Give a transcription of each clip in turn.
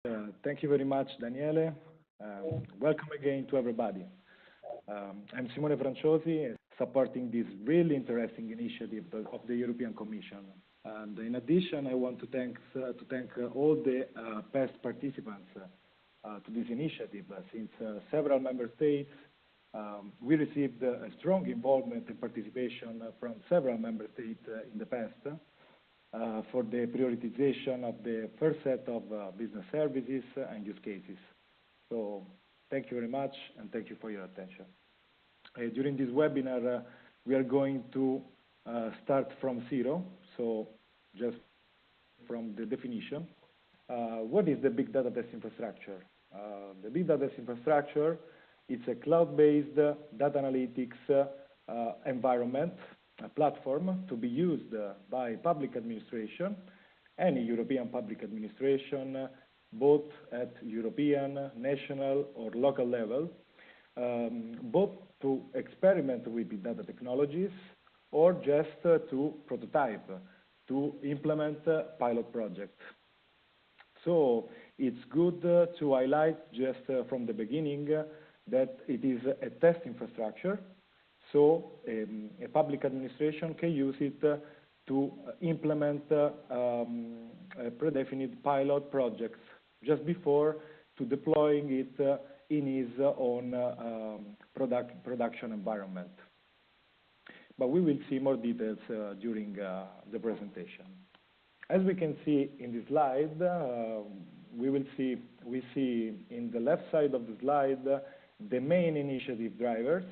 Thank you very much, Daniele. Welcome again to everybody. I'm Simone Franciosi, supporting this really interesting initiative of the European Commission. And in addition, I want to thank all the past participants to this initiative. Since several member states, we received a strong involvement and participation from several member states in the past for the prioritization of the first set of business services and use cases. So thank you very much, and thank you for your attention. During this webinar, we are going to start from zero, so just from the definition. What is the big data test infrastructure? The big data test infrastructure is a cloud-based data analytics environment, a platform to be used by public administration, any European public administration, both at European, national, or local level, both to experiment with big data technologies or just to prototype, to implement pilot projects. So it's good to highlight just from the beginning that it is a test infrastructure, so a public administration can use it to implement predefined pilot projects just before to deploying it in his own production environment. But we will see more details during the presentation. As we can see in the slide, we see in the left side of the slide the main initiative drivers,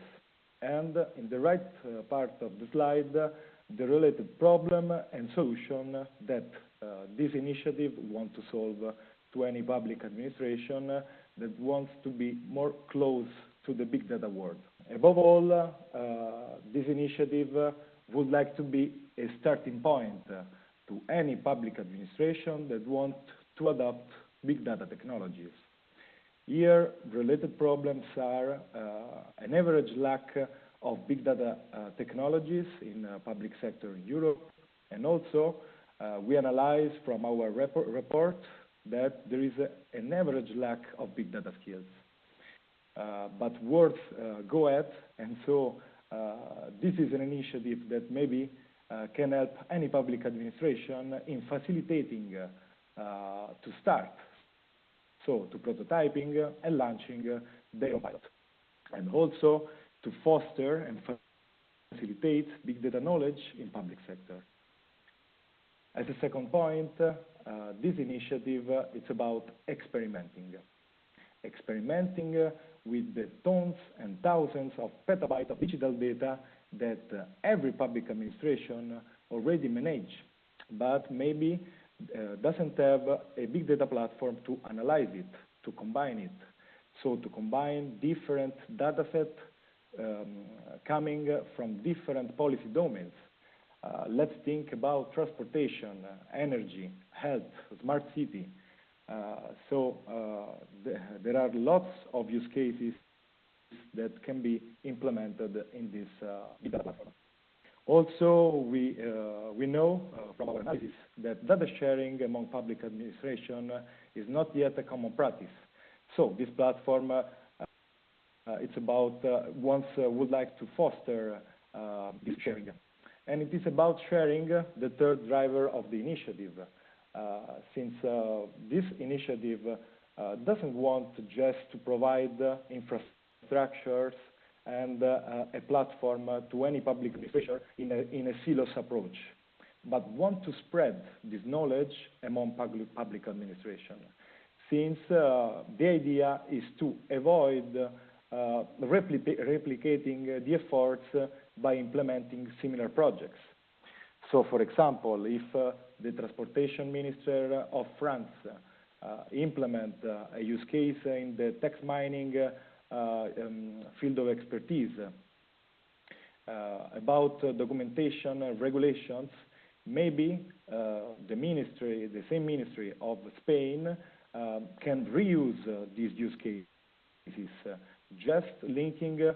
and in the right part of the slide, the related problem and solution that this initiative wants to solve to any public administration that wants to be more close to the big data world. Above all, this initiative would like to be a starting point to any public administration that wants to adopt big data technologies. Here, related problems are an average lack of big data technologies in public sector in Europe, and also we analyze from our report that there is an average lack of big data skills. But words go ahead, and so this is an initiative that maybe can help any public administration in facilitating to start, so to prototyping and launching their pilot, and also to foster and facilitate big data knowledge in public sector. As a second point, this initiative is about experimenting with the tons and thousands of petabytes of digital data that every public administration already manage, but maybe doesn't have a big data platform to analyze it, to combine it. So to combine different data sets coming from different policy domains. Let's think about transportation, energy, health, smart city. There are lots of use cases that can be implemented in this big data platform. Also, we know from our analysis that data sharing among public administration is not yet a common practice. So this platform, it's about would like to foster this sharing. And it is about sharing the third driver of the initiative, since this initiative doesn't want just to provide infrastructures and a platform to any public administration in a silos approach, but want to spread this knowledge among public administration, since the idea is to avoid replicating the efforts by implementing similar projects. So, for example, if the Transportation Minister of France implement a use case in the text mining field of expertise about documentation regulations, maybe the same ministry of Spain can reuse these use cases, just linking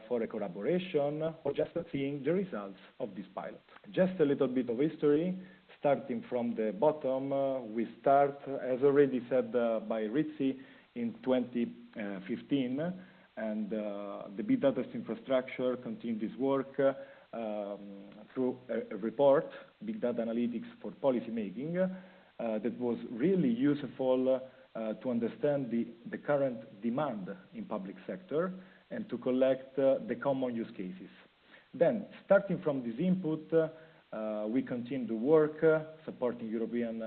for a collaboration or just seeing the results of this pilot. Just a little bit of history. Starting from the bottom, we start, as already said by Rizzi, in 2015, and the big data infrastructure continued this work through a report, Big Data Analytics for Policymaking, that was really useful to understand the current demand in public sector and to collect the common use cases. Then, starting from this input, we continue to work supporting European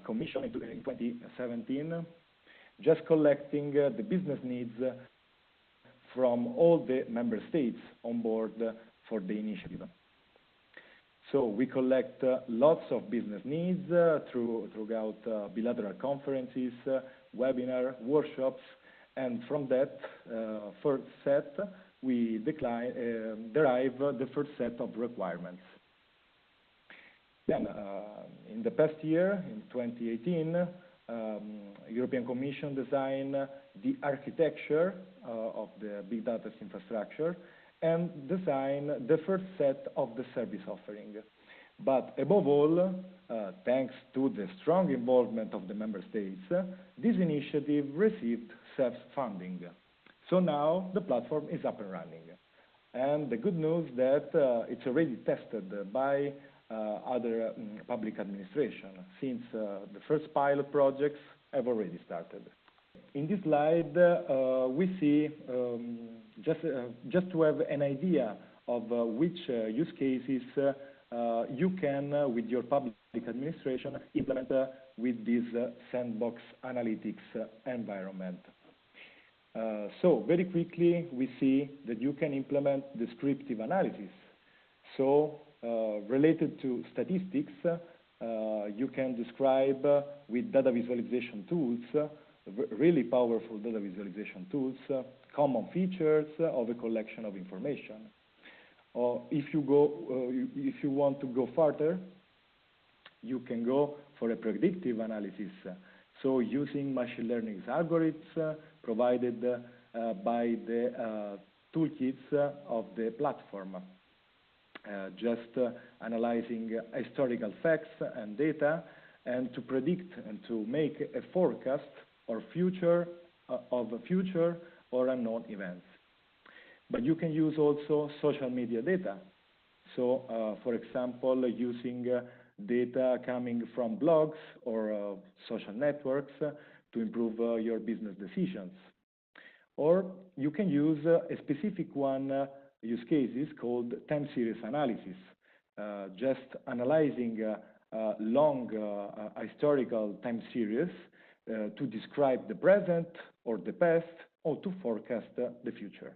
Commission in 2017, just collecting the business needs from all the member states on board for the initiative. So we collect lots of business needs throughout bilateral conferences, webinar, workshops, and from that first set, we derive the first set of requirements. Then, in the past year, in 2018, European Commission designed the architecture of the big data infrastructure and design the first set of the service offering. But above all, thanks to the strong involvement of the member states, this initiative received CEF funding. So now the platform is up and running. And the good news that it's already tested by other public administration, since the first pilot projects have already started. In this slide, we see, just to have an idea of which use cases you can, with your public administration, implement with this sandbox analytics environment. So very quickly, we see that you can implement descriptive analysis. So related to statistics, you can describe with data visualization tools, really powerful data visualization tools, common features of a collection of information. Or if you want to go further, you can go for a predictive analysis. So using machine learning algorithms provided by the toolkits of the platform. Just analyzing historical facts and data, and to predict and to make a forecast or future or unknown events. But you can use also social media data. So, for example, using data coming from blogs or social networks to improve your business decisions. Or you can use a specific use cases called time series analysis, just analyzing long historical time series to describe the present or the past or to forecast the future.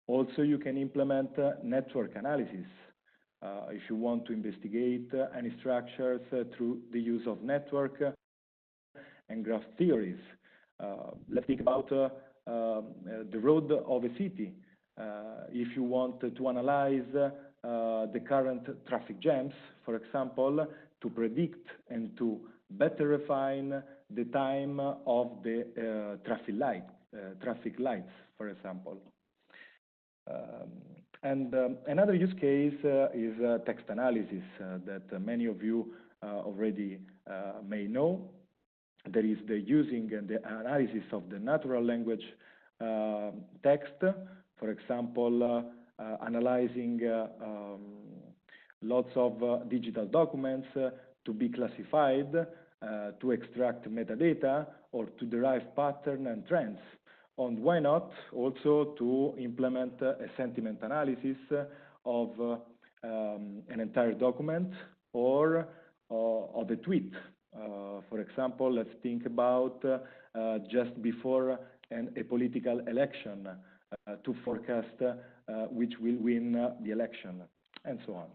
Also, you can implement network analysis if you want to investigate any structures through the use of network and graph theories. Let's think about the road of a city. If you want to analyze the current traffic jams, for example, to predict and to better refine the time of the traffic lights, for example. And another use case is text analysis that many of you already may know. There is the using and the analysis of the natural language text, for example, analyzing lots of digital documents to be classified, to extract metadata, or to derive pattern and trends. And why not also to implement a sentiment analysis of an entire document or of a tweet. For example, let's think about just before a political election to forecast which will win the election, and so on.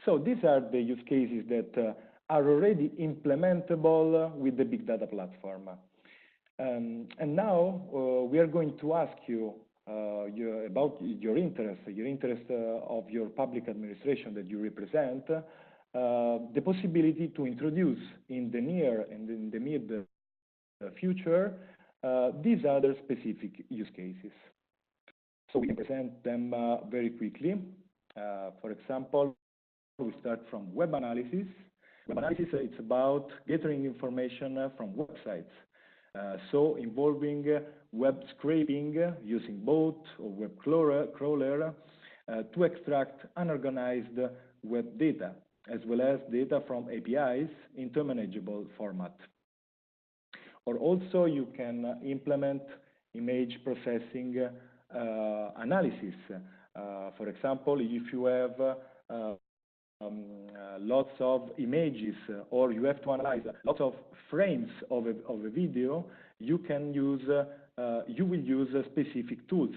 So these are the use cases that are already implementable with the big data platform. And now we are going to ask you about your interest of your public administration that you represent, the possibility to introduce in the near and in the mid future these other specific use cases. So we can present them very quickly. For example, we start from web analysis. Web analysis, it's about gathering information from websites. So involving web scraping using bot or web crawler to extract unorganized web data, as well as data from APIs into a manageable format. Or also you can implement image processing analysis. For example, if you have lots of images, or you have to analyze lots of frames of a video, you will use specific tools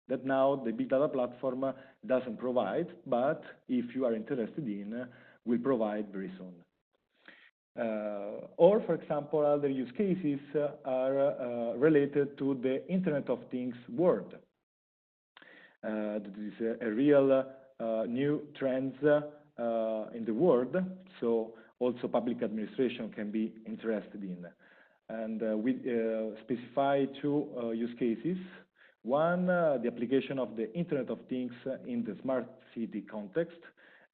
that now the big data platform doesn't provide, but if you are interested in, will provide very soon. Or, for example, other use cases are related to the Internet of Things world. That is a real new trends in the world, so also public administration can be interested in. And we specify two use cases. One, the application of the Internet of Things in the smart city context,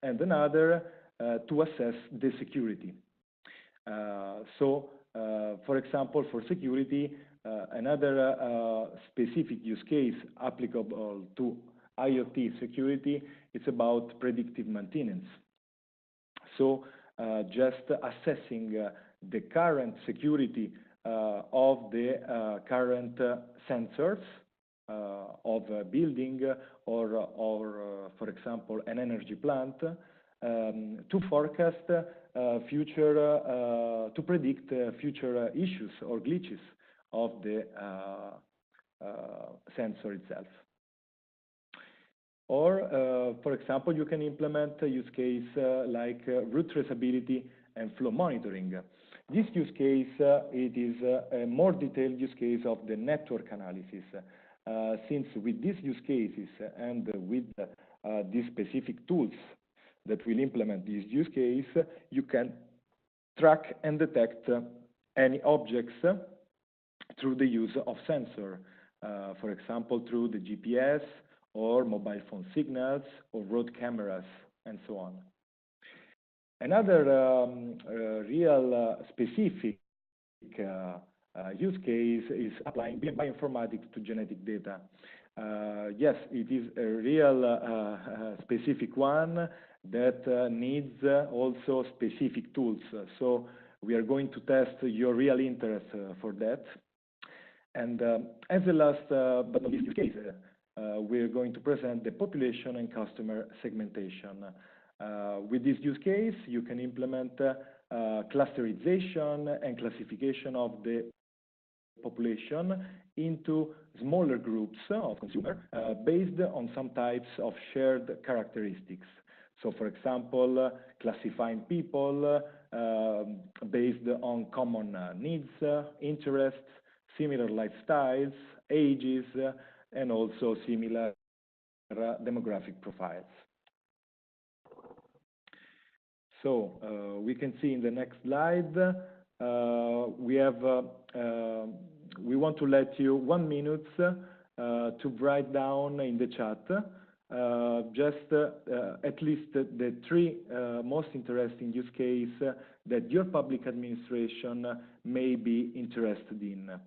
and another to assess the security. For example, for security, another specific use case applicable to IoT security, it's about predictive maintenance. So just assessing the current security of the current sensors of a building or for example, an energy plant to forecast to predict future issues or glitches of the sensor itself. Or, for example, you can implement a use case like route traceability and flow monitoring. This use case, it is a more detailed use case of the network analysis. Since with these use cases and with these specific tools that will implement this use case, you can track and detect any objects through the use of sensor, for example, through the GPS or mobile phone signals or road cameras and so on. Another real specific use case is applying bioinformatics to genetic data. Yes, it is a real specific one that needs also specific tools. So we are going to test your real interest for that. And as a last but not least use case, we're going to present the population and customer segmentation. With this use case, you can implement clusterization and classification of the population into smaller groups of consumers based on some types of shared characteristics. So, for example, classifying people based on common needs, interests, similar lifestyles, ages, and also similar demographic profiles. So we can see in the next slide, we want to let you 1 minute to write down in the chat just at least the 3 most interesting use cases that your public administration may be interested in.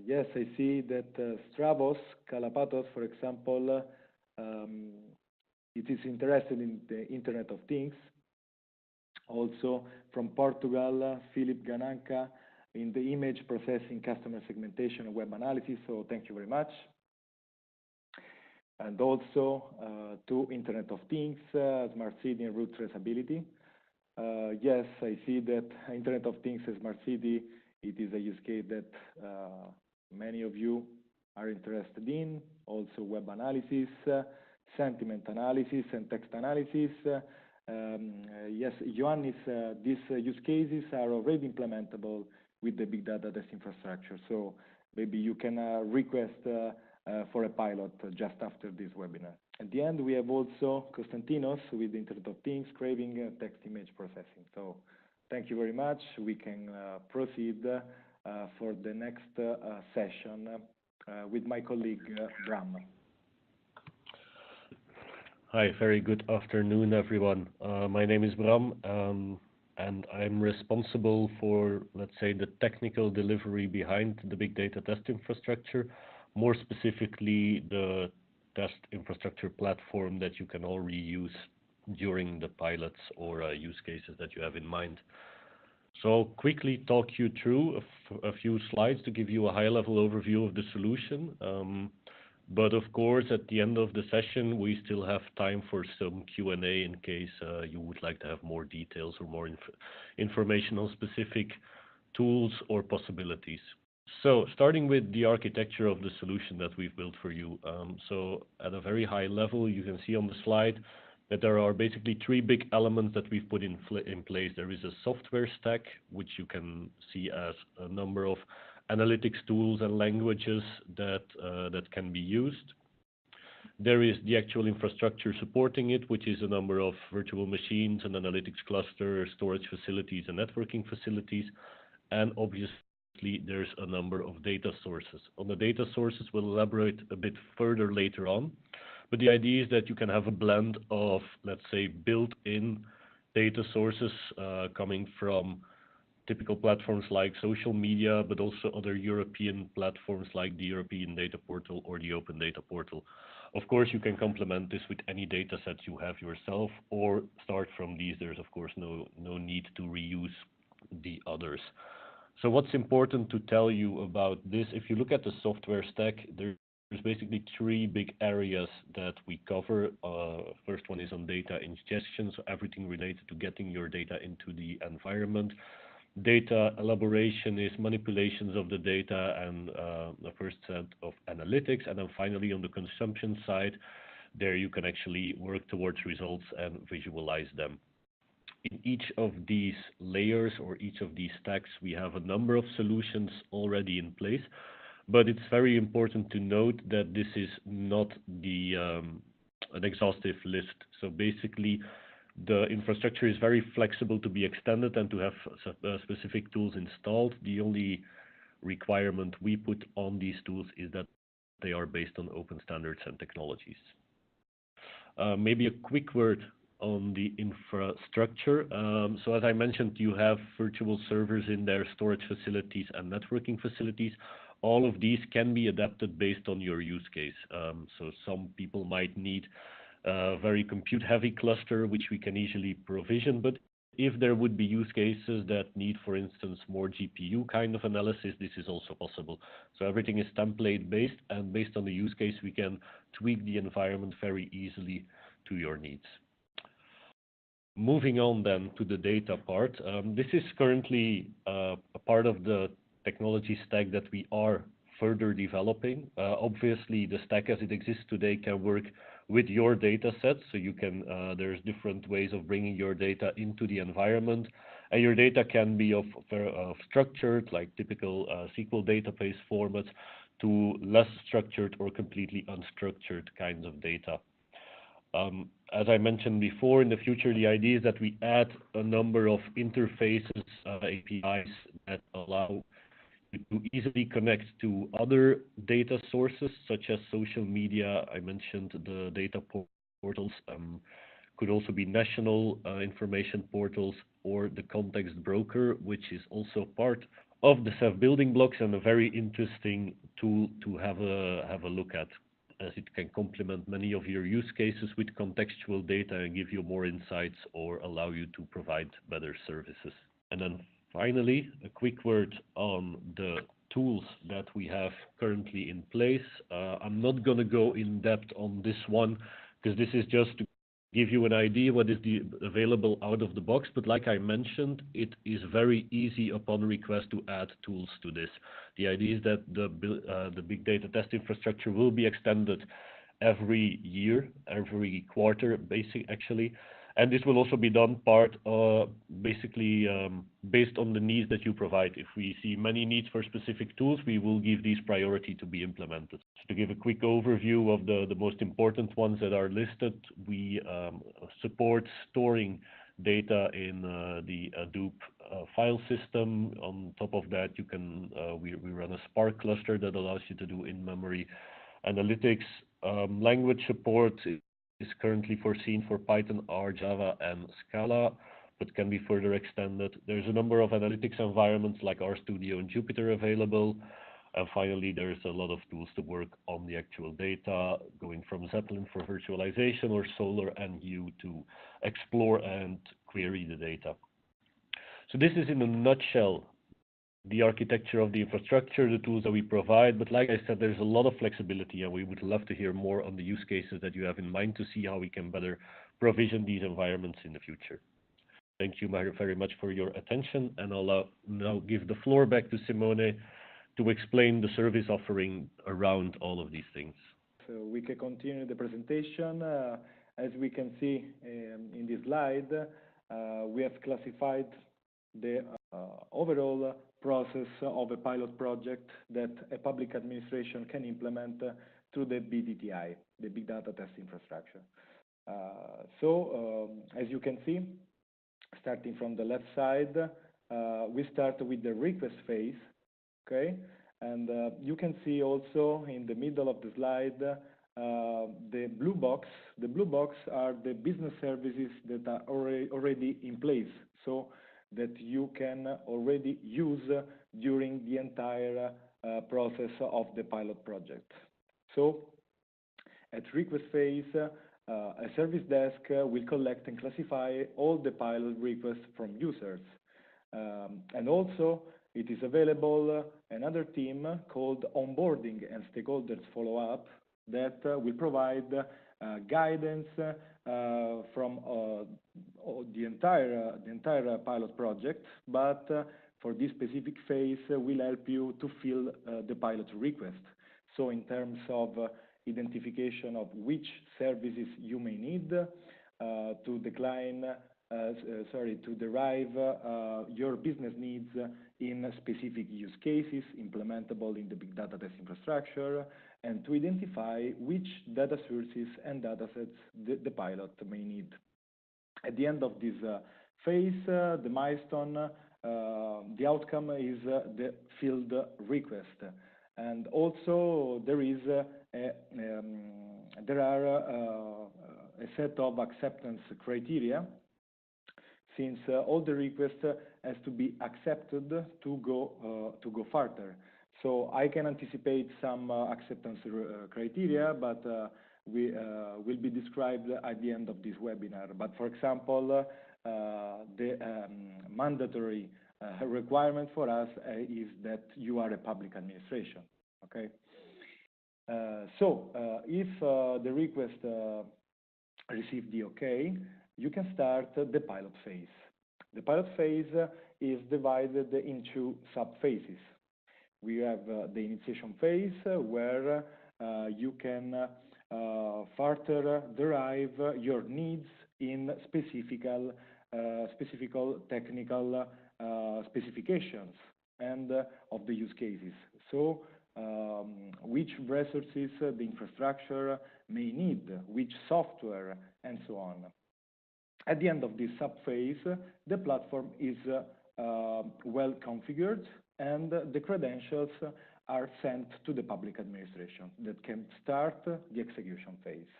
Yes, I see that Stravos, Kalapatos, for example, it is interested in the Internet of Things. Also from Portugal, Philip Gananca in the image processing, customer segmentation, and web analysis. So thank you very much. And also to Internet of Things, Smart City and route traceability. Yes, I see that Internet of Things and Smart City, it is a use case that many of you are interested in. Also web analysis, sentiment analysis, and text analysis. Yes, Ioannis, these use cases are already implementable with the big data test infrastructure. So maybe you can request for a pilot just after this webinar. At the end, we have also Konstantinos with the Internet of Things, craving text image processing. So thank you very much. We can proceed for the next session with my colleague Bram. Hi, very good afternoon, everyone. My name is Bram, and I'm responsible for, let's say, the technical delivery behind the big data test infrastructure, more specifically the test infrastructure platform that you can all reuse during the pilots or use cases that you have in mind. So I'll quickly talk you through a few slides to give you a high-level overview of the solution. But of course, at the end of the session, we still have time for some Q&A in case you would like to have more details or more information on specific tools or possibilities. So starting with the architecture of the solution that we've built for you. So at a very high level, you can see on the slide that there are basically three big elements that we've put in place. There is a software stack, which you can see as a number of analytics tools and languages that can be used. There is the actual infrastructure supporting it, which is a number of virtual machines, an analytics cluster, storage facilities, and networking facilities. And obviously, there's a number of data sources. On the data sources, we'll elaborate a bit further later on. But the idea is that you can have a blend of, let's say, built-in data sources coming from typical platforms like social media, but also other European platforms like the European Data Portal or the Open Data Portal. Of course, you can complement this with any data set you have yourself or start from these. There's, of course, no need to reuse the others. So what's important to tell you about this, if you look at the software stack, there's basically three big areas that we cover. First one is on data ingestion, so everything related to getting your data into the environment. Data elaboration is manipulations of the data and the first set of analytics. And then finally, on the consumption side, there you can actually work towards results and visualize them. In each of these layers or each of these stacks, we have a number of solutions already in place. But it's very important to note that this is not an exhaustive list. So basically, the infrastructure is very flexible to be extended and to have specific tools installed. The only requirement we put on these tools is that they are based on open standards and technologies. Maybe a quick word on the infrastructure. So as I mentioned, you have virtual servers in there, storage facilities and networking facilities. All of these can be adapted based on your use case. So some people might need a very compute-heavy cluster, which we can easily provision. But if there would be use cases that need, for instance, more GPU kind of analysis, this is also possible. So everything is template-based, and based on the use case, we can tweak the environment very easily to your needs. Moving on then to the data part. This is currently a part of the technology stack that we are further developing. Obviously, the stack as it exists today can work with your data sets. So you can, there's different ways of bringing your data into the environment. And your data can be of structured, like typical SQL database formats, to less structured or completely unstructured kinds of data. As I mentioned before, in the future, the idea is that we add a number of interfaces, APIs that allow you to easily connect to other data sources, such as social media. I mentioned the data portals, could also be national information portals or the context broker, which is also part of the CEF building blocks and a very interesting tool to have a look at, as it can complement many of your use cases with contextual data and give you more insights or allow you to provide better services. And then finally, a quick word on the tools that we have currently in place. I'm not going to go in depth on this one because this is just to give you an idea what is available out of the box. But like I mentioned, it is very easy upon request to add tools to this. The idea is that the big data test infrastructure will be extended every year, every quarter, actually. And this will also be done basically based on the needs that you provide. If we see many needs for specific tools, we will give these priority to be implemented. So to give a quick overview of the most important ones that are listed, we support storing data in the Hadoop file system. On top of that, you can we run a Spark cluster that allows you to do in-memory analytics. Language support is currently foreseen for Python, R, Java, and Scala, but can be further extended. There's a number of analytics environments like RStudio and Jupyter available. And finally, there's a lot of tools to work on the actual data, going from Zeppelin for virtualization or Solar and U to explore and query the data. So this is in a nutshell the architecture of the infrastructure, the tools that we provide. But like I said, there's a lot of flexibility, and we would love to hear more on the use cases that you have in mind to see how we can better provision these environments in the future. Thank you very much for your attention, and I'll now give the floor back to Simone to explain the service offering around all of these things. So we can continue the presentation. As we can see in this slide, we have classified the overall process of a pilot project that a public administration can implement through the BDTI, the Big Data Test Infrastructure. As you can see, starting from the left side, we start with the request phase, okay? And you can see also in the middle of the slide, the blue box. The blue box are the business services that are already in place, so that you can already use during the entire process of the pilot project. So at request phase, a service desk will collect and classify all the pilot requests from users. And also, it is available another team called onboarding and stakeholders follow-up that will provide guidance from the entire pilot project, but for this specific phase will help you to fill the pilot request. So in terms of identification of which services you may need to derive your business needs in specific use cases implementable in the big data test infrastructure, and to identify which data sources and data sets the pilot may need. At the end of this phase, the milestone, the outcome is the field request. And also there are a set of acceptance criteria, since all the requests has to be accepted to go further. So I can anticipate some acceptance criteria, but will be described at the end of this webinar. But for example, the mandatory requirement for us is that you are a public administration. Okay. If the request received the okay, you can start the pilot phase. The pilot phase is divided into sub-phases. We have the initiation phase where you can further derive your needs in specific technical specifications and of the use cases. So which resources the infrastructure may need, which software, and so on. At the end of this sub-phase, the platform is well configured, and the credentials are sent to the public administration that can start the execution phase.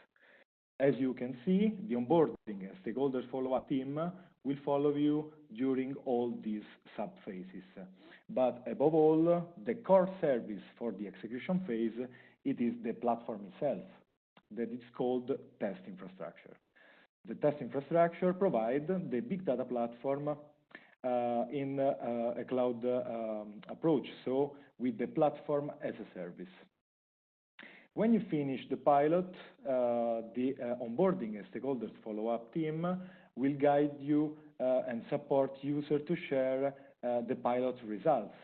As you can see, the onboarding and stakeholders follow-up team will follow you during all these sub-phases. But above all, the core service for the execution phase, it is the platform itself, that is called test infrastructure. The test infrastructure provides the big data platform in a cloud approach, so with the platform as a service. When you finish the pilot, the onboarding and stakeholders follow-up team will guide you and support users to share the pilot results.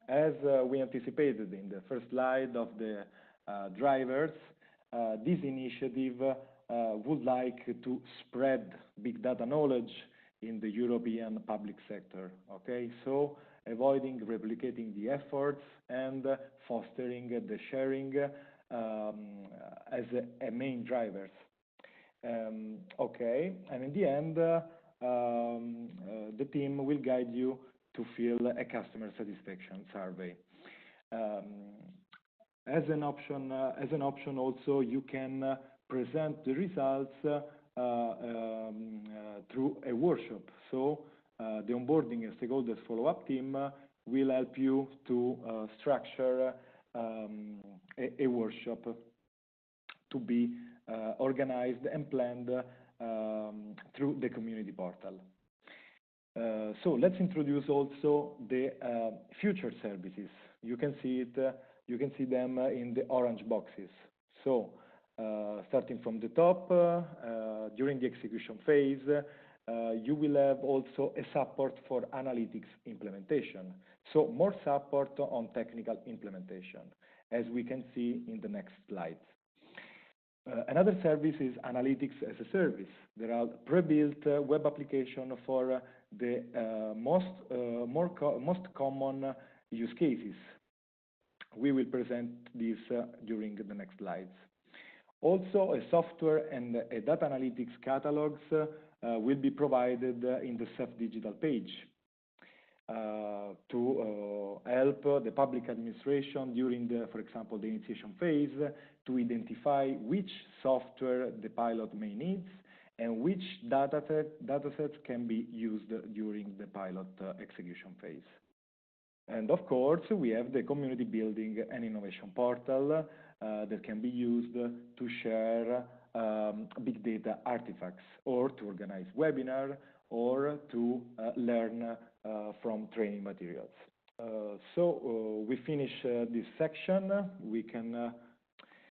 As we anticipated in the first slide of the drivers, this initiative would like to spread big data knowledge in the European public sector, okay? So avoiding replicating the efforts and fostering the sharing as a main drivers. Okay, and in the end, the team will guide you to fill a customer satisfaction survey. As an option also, you can present the results through a workshop. So the onboarding and stakeholders follow-up team will help you to structure a workshop to be organized and planned through the community portal. So let's introduce also the future services. You can see them in the orange boxes. So starting from the top, during the execution phase, you will have also a support for analytics implementation. So more support on technical implementation, as we can see in the next slides. Another service is analytics as a service. There are pre-built web applications for the most common use cases. We will present this during the next slides. Also, a software and a data analytics catalogs will be provided in the CEF digital page to help the public administration during for example, the initiation phase to identify which software the pilot may need and which datasets can be used during the pilot execution phase. And of course, we have the community building and innovation portal that can be used to share big data artifacts or to organize webinars or to learn from training materials. So we finish this section. We can